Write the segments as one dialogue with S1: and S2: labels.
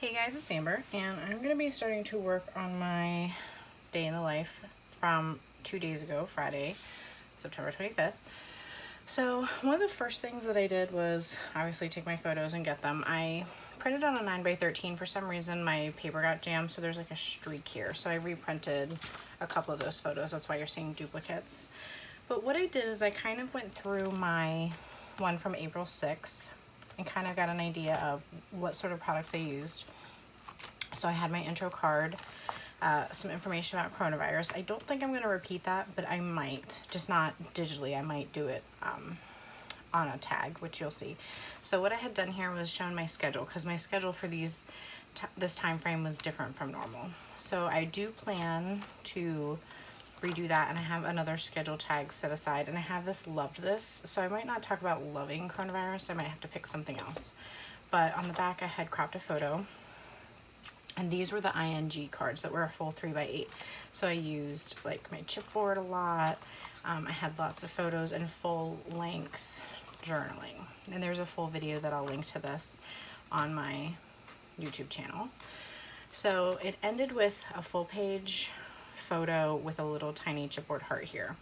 S1: Hey guys, it's Amber, and I'm going to be starting to work on my day in the life from 2 days ago, Friday, September 25th. So one of the first things that I did was obviously take my photos and get them. I printed on a 9x13. For some reason my paper got jammed, so there's like a streak here. So I reprinted a couple of those photos. That's why you're seeing duplicates. But what I did is I kind of went through my one from April 6th and kind of got an idea of what sort of products I used. So I had my intro card, some information about coronavirus. I don't think I'm going to repeat that, but I might, just not digitally. I might do it on a tag, which you'll see. So what I had done here was shown my schedule, because my schedule for this time frame was different from normal. So I do plan to redo that, and I have another schedule tag set aside, and I have this loved this, so I might not talk about loving coronavirus. I might have to pick something else. But on the back I had cropped a photo, and these were the ING cards that were a full 3x8. So I used like my chipboard a lot. I had lots of photos and full length journaling, and there's a full video that I'll link to this on my YouTube channel. So it ended with a full page photo with a little tiny chipboard heart here.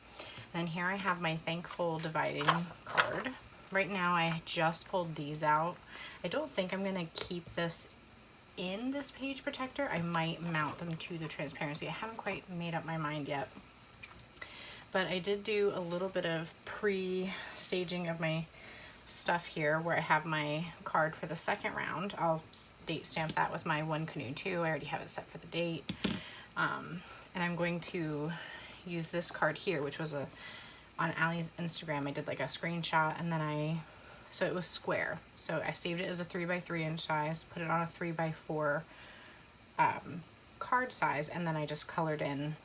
S1: And here I have my thankful dividing card. Right now I just pulled these out. I don't think I'm gonna keep this in this page protector. I might mount them to the transparency. I haven't quite made up my mind yet. But I did do a little bit of pre-staging of my stuff here, where I have my card for the second round. I'll date stamp that with my One Canoe 2. I already have it set for the date. And I'm going to use this card here, which was on Allie's Instagram. I did like a screenshot, and then so it was square. So I saved it as a 3x3 inch size, put it on a 3x4 card size, and then I just colored in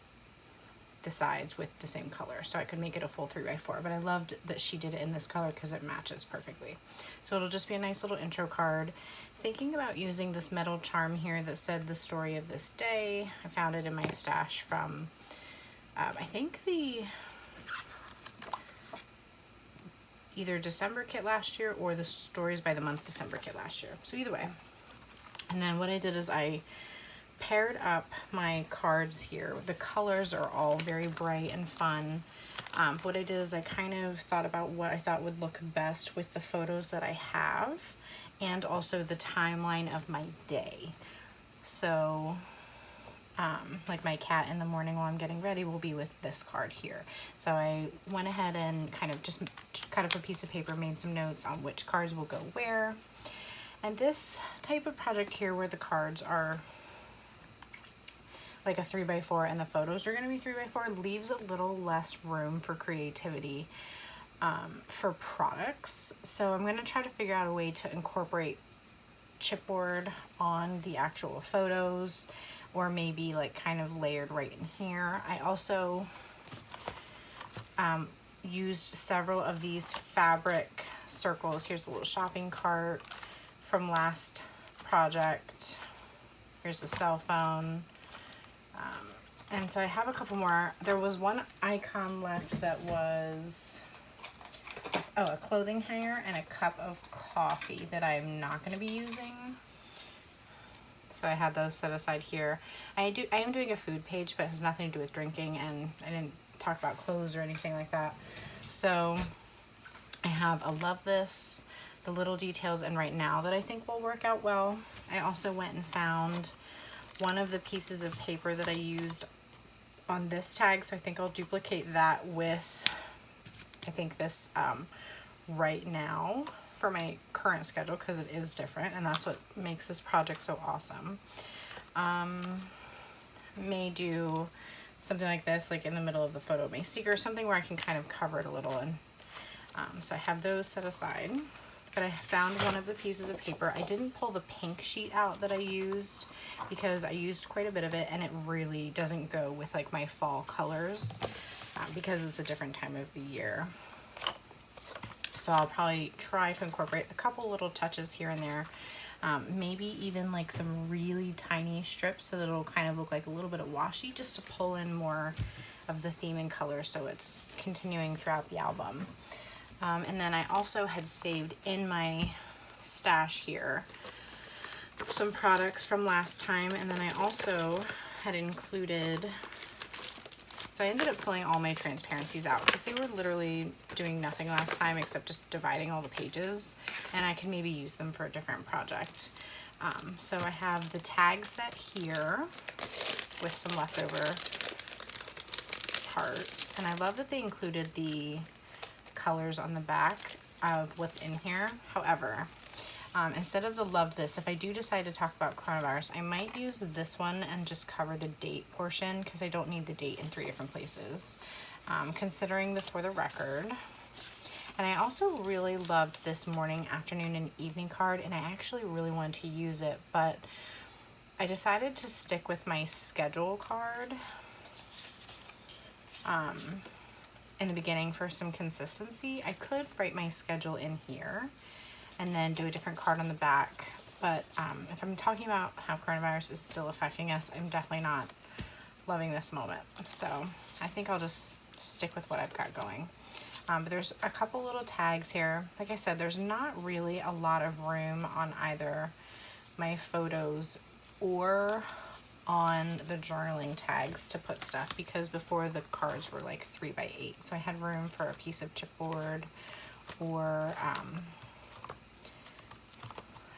S1: the sides with the same color, so I could make it a full 3x4. But I loved that she did it in this color because it matches perfectly. So it'll just be a nice little intro card. Thinking about using this metal charm here that said the story of this day. I found it in my stash from I think the either December kit last year or the Stories by the Month December kit last year. So either way. And then what I did is I paired up my cards here. The colors are all very bright and fun. What I did is I kind of thought about what I thought would look best with the photos that I have, and also the timeline of my day. So like my cat in the morning while I'm getting ready will be with this card here. So I went ahead and kind of just cut up a piece of paper, made some notes on which cards will go where. And this type of project here, where the cards are like a 3x4 and the photos are going to be 3x4, leaves a little less room for creativity for products. So I'm going to try to figure out a way to incorporate chipboard on the actual photos, or maybe like kind of layered right in here. I also used several of these fabric circles. Here's a little shopping cart from last project. Here's a cell phone. And so I have a couple more. There was one icon left that was, a clothing hanger and a cup of coffee that I'm not going to be using. So I had those set aside here. I am doing a food page, but it has nothing to do with drinking, and I didn't talk about clothes or anything like that. So I have a love this, the little details, and right now that I think will work out well. I also went and found one of the pieces of paper that I used on this tag, so I think I'll duplicate that with, I think this right now for my current schedule, because it is different, and that's what makes this project so awesome. May do something like this, like in the middle of the photo, may sticker, something where I can kind of cover it a little. And so I have those set aside. But I found one of the pieces of paper. I didn't pull the pink sheet out that I used, because I used quite a bit of it, and it really doesn't go with like my fall colors because it's a different time of the year. So I'll probably try to incorporate a couple little touches here and there. Maybe even like some really tiny strips so that it'll kind of look like a little bit of washi, just to pull in more of the theme and color so it's continuing throughout the album. And then I also had saved in my stash here some products from last time, and then I also had included, so I ended up pulling all my transparencies out because they were literally doing nothing last time except just dividing all the pages, and I can maybe use them for a different project. So I have the tag set here with some leftover parts, and I love that they included the colors on the back of what's in here. However, instead of the love this, if I do decide to talk about coronavirus, I might use this one and just cover the date portion because I don't need the date in 3 different places, considering the for the record. And I also really loved this morning, afternoon, and evening card, and I actually really wanted to use it, but I decided to stick with my schedule card in the beginning for some consistency. I could write my schedule in here and then do a different card on the back, but if I'm talking about how coronavirus is still affecting us, I'm definitely not loving this moment. So I think I'll just stick with what I've got going. But there's a couple little tags here. Like I said, there's not really a lot of room on either my photos or on the journaling tags to put stuff, because before the cards were like 3x8, so I had room for a piece of chipboard or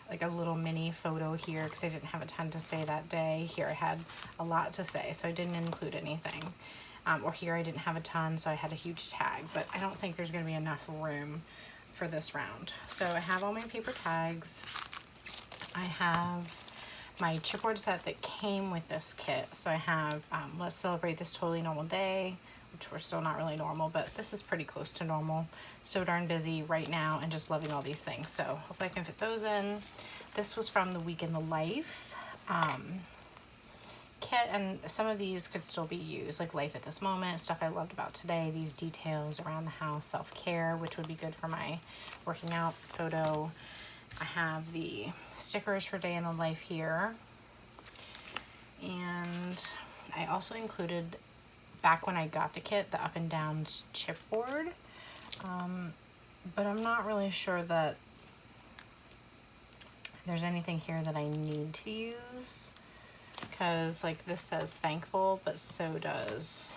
S1: like a little mini photo here because I didn't have a ton to say that day. Here I had a lot to say, so I didn't include anything. Or here I didn't have a ton, so I had a huge tag, but I don't think there's going to be enough room for this round. So I have all my paper tags. I have my chipboard set that came with this kit. So I have Let's Celebrate This Totally Normal Day, which we're still not really normal, but this is pretty close to normal. So darn busy right now and just loving all these things. So hopefully I can fit those in. This was from the Week in the Life kit, and some of these could still be used, like Life at This Moment, stuff I loved about today, these details around the house, self-care, which would be good for my working out photo. I have the stickers for Day in the Life here, and I also included, back when I got the kit, the up and down chipboard, but I'm not really sure that there's anything here that I need to use, because like this says thankful, but so does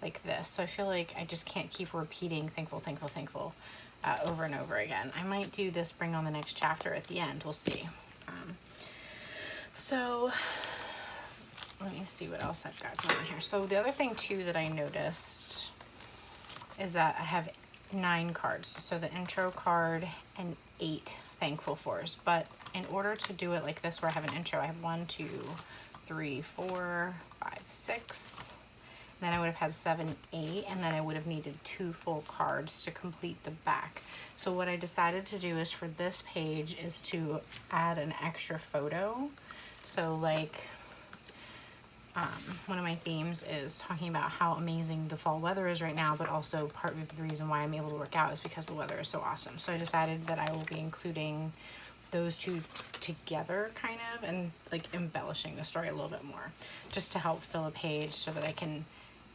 S1: like this. So I feel like I just can't keep repeating thankful, thankful, thankful over and over again. I might do this bring on the next chapter at the end. We'll see. So let me see what else I've got going on here. So the other thing too that I noticed is that I have 9 cards. So the intro card and 8 thankful fors. But in order to do it like this, where I have an intro, I have 1, 2, 3, 4, 5, 6. And then I would have had 7, 8, and then I would have needed 2 full cards to complete the back. So what I decided to do is for this page is to add an extra photo. So like one of my themes is talking about how amazing the fall weather is right now, but also part of the reason why I'm able to work out is because the weather is so awesome. So I decided that I will be including those two together, kind of, and like embellishing the story a little bit more, just to help fill a page so that I can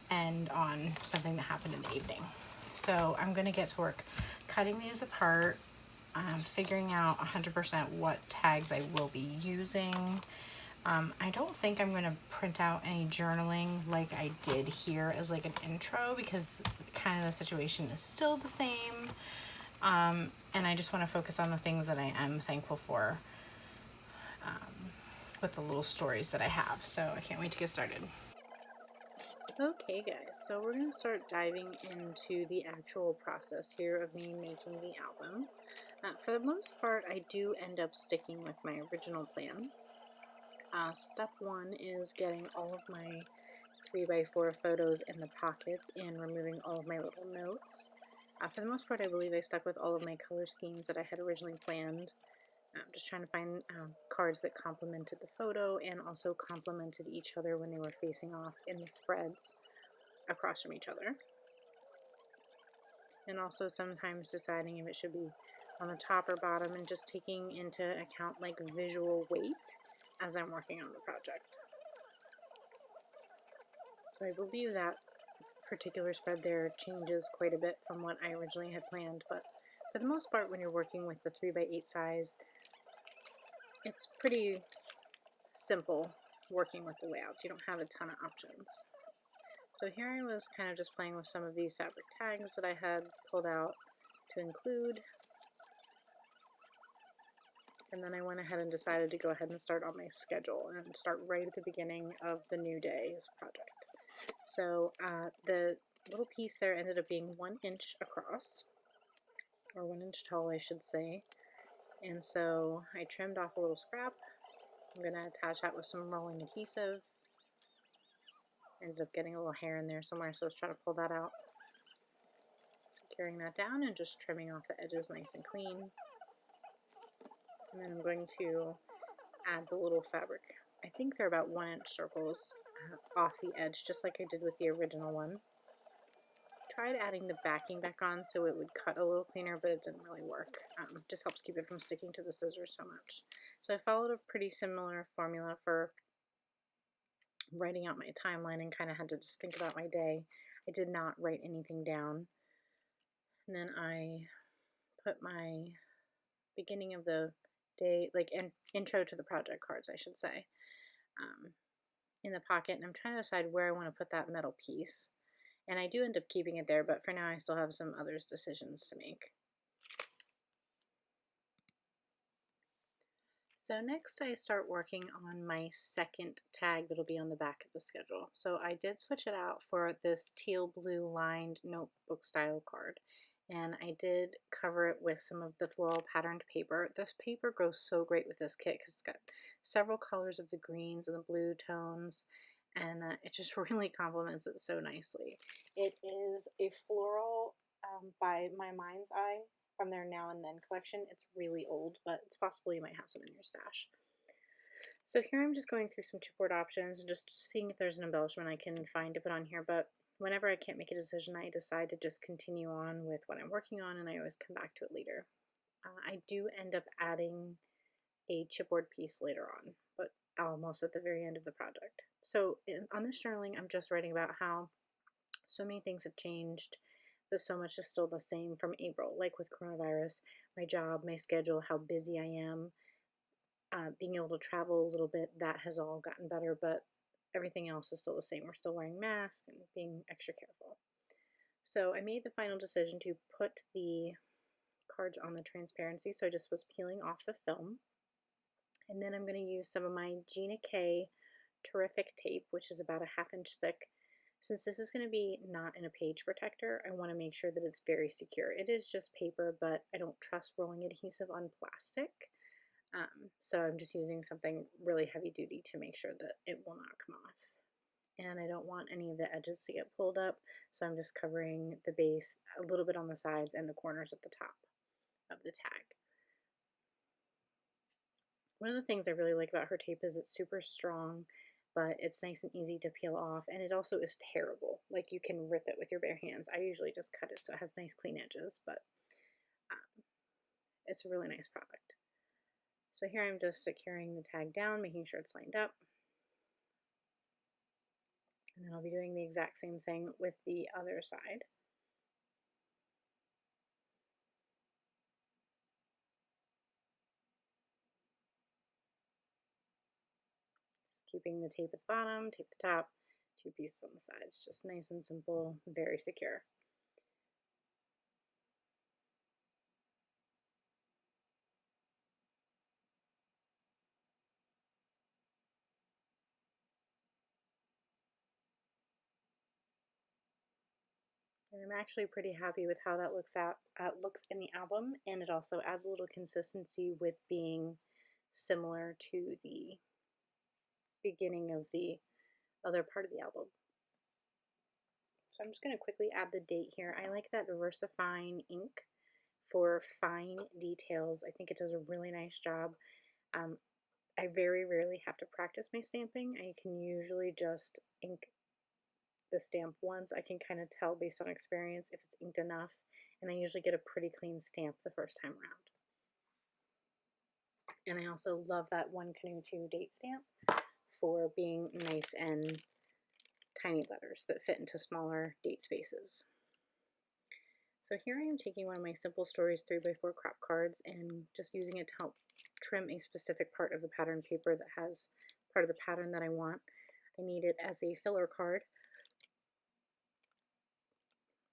S1: end on something that happened in the evening. So I'm going to get to work cutting these apart, figuring out 100% what tags I will be using. I don't think I'm going to print out any journaling like I did here as like an intro, because kind of the situation is still the same. And I just want to focus on the things that I am thankful for with the little stories that I have. So I can't wait to get started. Okay guys, so we're going to start diving into the actual process here of me making the album. For the most part, I do end up sticking with my original plan. Step 1 is getting all of my 3x4 photos in the pockets and removing all of my little notes. For the most part, I believe I stuck with all of my color schemes that I had originally planned. I'm just trying to find cards that complemented the photo and also complemented each other when they were facing off in the spreads across from each other. And also sometimes deciding if it should be on the top or bottom, and just taking into account like visual weight as I'm working on the project. So I believe that particular spread there changes quite a bit from what I originally had planned, but for the most part, when you're working with the 3x8 size, it's pretty simple working with the layouts. You don't have a ton of options. So here I was kind of just playing with some of these fabric tags that I had pulled out to include. And then I went ahead and decided to go ahead and start on my schedule and start right at the beginning of the new day's project. So the little piece there ended up being 1 inch across, or 1 inch tall, I should say. And so I trimmed off a little scrap. I'm going to attach that with some rolling adhesive. Ended up getting a little hair in there somewhere, so I was trying to pull that out. Securing that down and just trimming off the edges nice and clean. And then I'm going to add the little fabric. I think they're about 1 inch circles off the edge, just like I did with the original one. Tried adding the backing back on so it would cut a little cleaner, but it didn't really work. Just helps keep it from sticking to the scissors so much. So I followed a pretty similar formula for writing out my timeline and kind of had to just think about my day. I did not write anything down. And then I put my beginning of the day, like intro to the project cards, I should say, in the pocket. And I'm trying to decide where I want to put that metal piece. And I do end up keeping it there, but for now I still have some other decisions to make. So next I start working on my second tag that'll be on the back of the schedule. So I did switch it out for this teal blue lined notebook style card. And I did cover it with some of the floral patterned paper. This paper goes so great with this kit because it's got several colors of the greens and the blue tones. And it just really complements it so nicely. It is a floral by My Mind's Eye from their Now and Then collection. It's really old, but it's possible you might have some in your stash. So here I'm just going through some chipboard options and just seeing if there's an embellishment I can find to put on here, but whenever I can't make a decision, I decide to just continue on with what I'm working on, and I always come back to it later. I do end up adding a chipboard piece later on, but almost at the very end of the project. So on this journaling, I'm just writing about how so many things have changed, but so much is still the same from April, like with coronavirus, my job, my schedule, how busy I am, being able to travel a little bit, that has all gotten better, but everything else is still the same. We're still wearing masks and being extra careful. So I made the final decision to put the cards on the transparency, so I just was peeling off the film. And then I'm going to use some of my Gina K Terrific tape, which is about a 1/2 inch thick. Since this is going to be not in a page protector, I want to make sure that it's very secure. It is just paper, but I don't trust rolling adhesive on plastic. So I'm just using something really heavy duty to make sure that it will not come off. And I don't want any of the edges to get pulled up, so I'm just covering the base a little bit on the sides and the corners at the top of the tag. One of the things I really like about her tape is it's super strong, but it's nice and easy to peel off, and it also is tearable. Like, you can rip it with your bare hands. I usually just cut it so it has nice clean edges, but it's a really nice product. So here I'm just securing the tag down, making sure it's lined up. And then I'll be doing the exact same thing with the other side. Just keeping the tape at the bottom, tape at the top, 2 pieces on the sides. Just nice and simple, very secure. And I'm actually pretty happy with how that looks in the album, and it also adds a little consistency with being similar to the beginning of the other part of the album. So I'm just going to quickly add the date here. I like that VersaFine ink for fine details. I think it does a really nice job. I very rarely have to practice my stamping. I can usually just ink the stamp once. I can kind of tell based on experience if it's inked enough, and I usually get a pretty clean stamp the first time around. And I also love that One Canoe 2 date stamp for being nice and tiny letters that fit into smaller date spaces. So here I am taking one of my Simple Stories 3x4 crop cards and just using it to help trim a specific part of the pattern paper that has part of the pattern that I want. I need it as a filler card,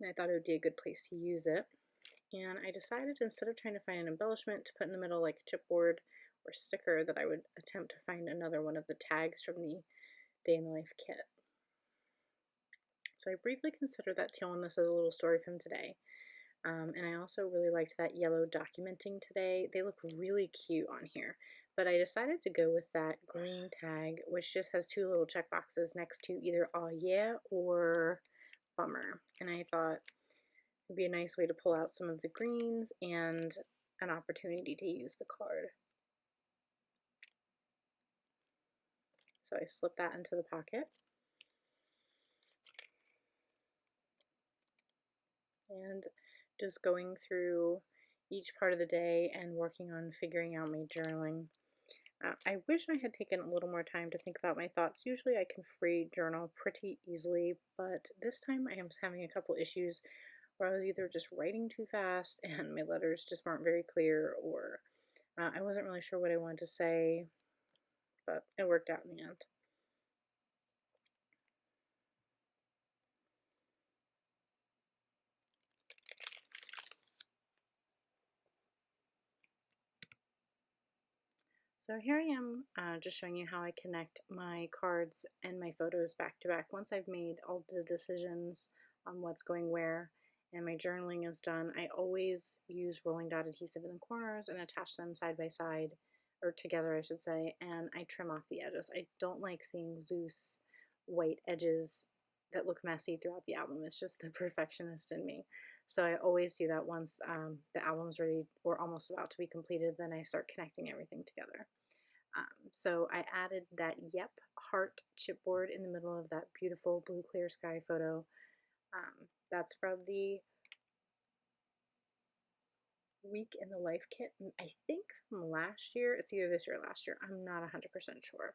S1: and I thought it would be a good place to use it. And I decided, instead of trying to find an embellishment to put in the middle like a chipboard or sticker, that I would attempt to find another one of the tags from the Day in the Life kit. So I briefly considered that telling this as a little story from today. And I also really liked that yellow documenting today. They look really cute on here. But I decided to go with that green tag, which just has two little check boxes next to either "Aw yeah" or "Bummer." And I thought it'd be a nice way to pull out some of the greens and an opportunity to use the card. So I slipped that into the pocket. And just going through each part of the day and working on figuring out my journaling. I wish I had taken a little more time to think about my thoughts. Usually I can free journal pretty easily, but this time I was having a couple issues where I was either just writing too fast and my letters just weren't very clear, or I wasn't really sure what I wanted to say, but it worked out in the end. So here I am, just showing you how I connect my cards and my photos back to back. Once I've made all the decisions on what's going where and my journaling is done, I always use rolling dot adhesive in the corners and attach them side by side, or together I should say, and I trim off the edges. I don't like seeing loose white edges that look messy throughout the album. It's just the perfectionist in me. So I always do that once the album's ready or almost about to be completed, then I start connecting everything together. So I added that Yep heart chipboard in the middle of that beautiful blue clear sky photo. That's from the Week in the Life kit, I think from last year. It's either this year or last year. I'm not 100% sure.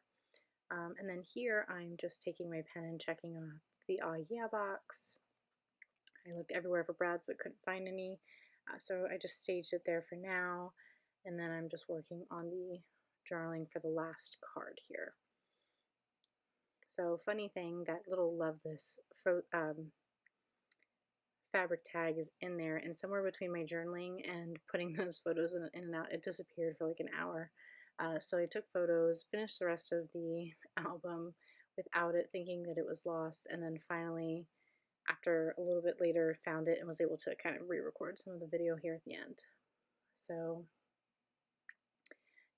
S1: And then here I'm just taking my pen and checking off the "Aw yeah" box. I looked everywhere for brads but couldn't find any, so I just staged it there for now. And then I'm just working on the journaling for the last card here. So funny thing, that little "Love This" fabric tag is in there, and somewhere between my journaling and putting those photos in and out, it disappeared for like an hour. So I took photos, finished the rest of the album without it, thinking that it was lost, and then finally, after a little bit later, found it and was able to kind of re-record some of the video here at the end. So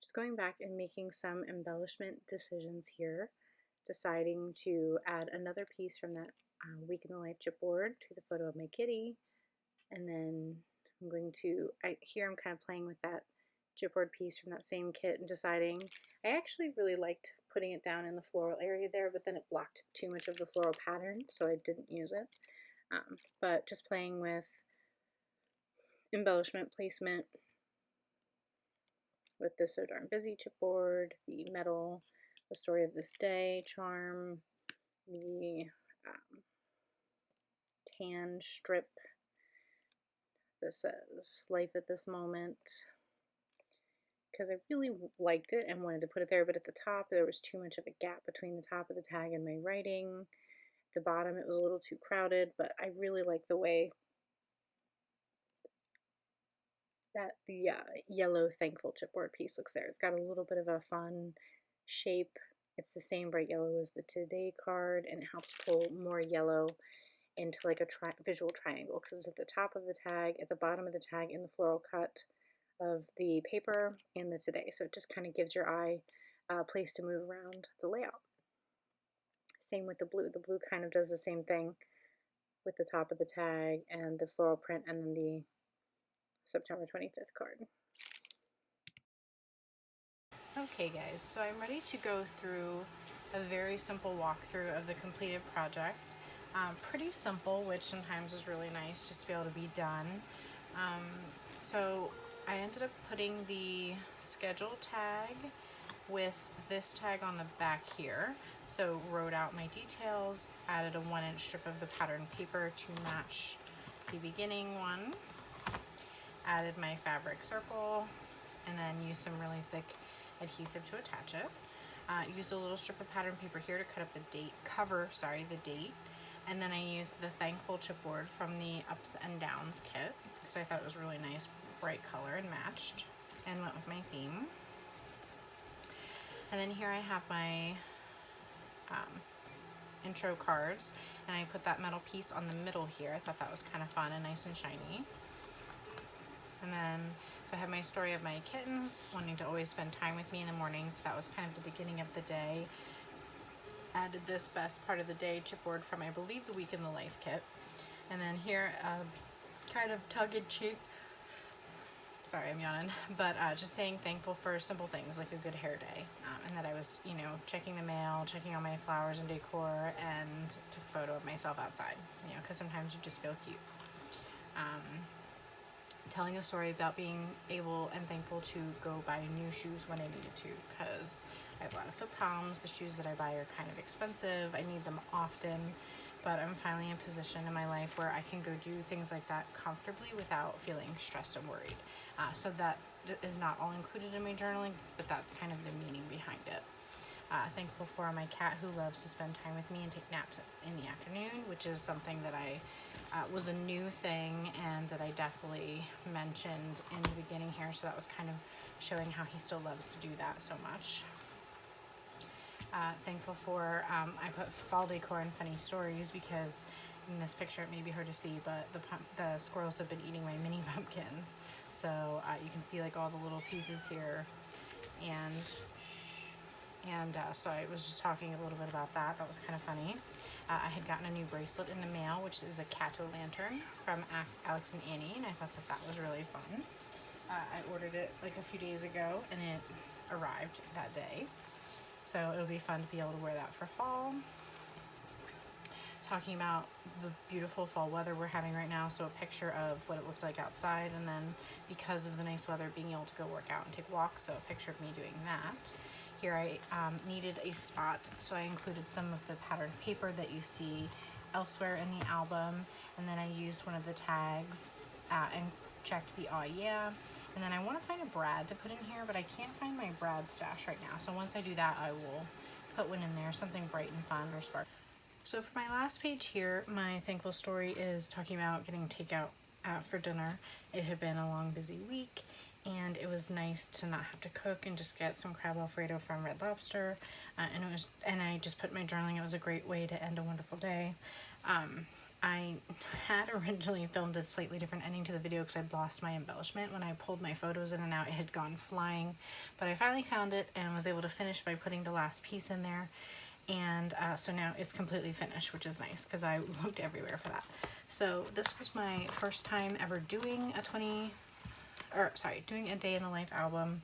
S1: just going back and making some embellishment decisions here, deciding to add another piece from that Week in the Life chipboard to the photo of my kitty, and then I'm going to, here I'm kind of playing with that chipboard piece from that same kit and deciding, I actually really liked putting it down in the floral area there, but then it blocked too much of the floral pattern, so I didn't use it. But just playing with embellishment placement with this So Darn Busy chipboard, the metal, the Story of This Day charm, the tan strip. This says Life at This Moment, because I really liked it and wanted to put it there, but at the top there was too much of a gap between the top of the tag and my writing. At the bottom it was a little too crowded, but I really like the way that the yellow Thankful chipboard piece looks there. It's got a little bit of a fun shape. It's the same bright yellow as the Today card, and it helps pull more yellow into like a visual triangle, because it's at the top of the tag, at the bottom of the tag, in the floral cut of the paper, and the Today. So it just kind of gives your eye a place to move around the layout. Same with the blue. The blue kind of does the same thing with the top of the tag and the floral print, and then the September 25th card. Okay guys, so I'm ready to go through a very simple walkthrough of the completed project. Pretty simple, which sometimes is really nice just to be able to be done. So I ended up putting the schedule tag with this tag on the back here. So wrote out my details, added a 1-inch strip of the pattern paper to match the beginning one, added my fabric circle, and then use some really thick adhesive to attach it. Use a little strip of pattern paper here to cut up the date, the date. And then I used the Thankful chipboard from the Ups and Downs kit because I thought it was really nice, bright color and matched, and went with my theme. And then here I have my intro cards, and I put that metal piece on the middle here. I thought that was kind of fun and nice and shiny. And then, so I have my story of my kittens wanting to always spend time with me in the mornings. So that was kind of the beginning of the day. Added this best part of the day chipboard from, I believe, the Week in the Life kit. And then here, kind of tongue-in-cheek, sorry, I'm yawning, but just saying thankful for simple things like a good hair day, and that I was, you know, checking the mail, checking on my flowers and decor, and took a photo of myself outside, you know, because sometimes you just feel cute. Telling a story about being able and thankful to go buy new shoes when I needed to, because I have a lot of foot problems. The shoes that I buy are kind of expensive. I need them often, but I'm finally in a position in my life where I can go do things like that comfortably without feeling stressed and worried. So that is not all included in my journaling, but that's kind of the meaning behind it. Thankful for my cat who loves to spend time with me and take naps in the afternoon, which is something that I was a new thing and that I definitely mentioned in the beginning here. So that was kind of showing how he still loves to do that so much. Thankful for, I put fall decor and funny stories because in this picture it may be hard to see, but the squirrels have been eating my mini pumpkins. So you can see like all the little pieces here, and so I was just talking a little bit about that. That was kind of funny. I had gotten a new bracelet in the mail, which is a cat-o'-lantern from Alex and Annie, and I thought that that was really fun. I ordered it like a few days ago, and it arrived that day. So it'll be fun to be able to wear that for fall. Talking about the beautiful fall weather we're having right now, so a picture of what it looked like outside, and then because of the nice weather, being able to go work out and take walks, so a picture of me doing that. Here I needed a spot, so I included some of the patterned paper that you see elsewhere in the album, and then I used one of the tags and checked the "aw yeah," and then I want to find a brad to put in here, but I can't find my brad stash right now, so once I do that I will put one in there, something bright and fun or sparkly. So for my last page here, my thankful story is talking about getting takeout for dinner. It had been a long, busy week, and it was nice to not have to cook and just get some crab alfredo from Red Lobster. And I just put in my journaling. It was a great way to end a wonderful day. I had originally filmed a slightly different ending to the video because I'd lost my embellishment. When I pulled my photos in and out, it had gone flying, but I finally found it and was able to finish by putting the last piece in there. And so now it's completely finished, which is nice because I looked everywhere for that. So this was my first time ever doing doing a day in the life album,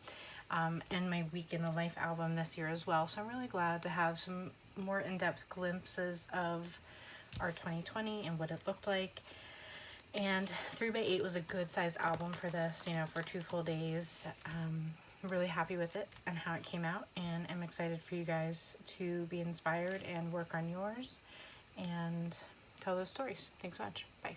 S1: and my week in the life album this year as well. So I'm really glad to have some more in-depth glimpses of our 2020 and what it looked like. And 3x8 was a good size album for this, you know, for 2 full days. I'm really happy with it and how it came out, and I'm excited for you guys to be inspired and work on yours and tell those stories. Thanks so much. Bye.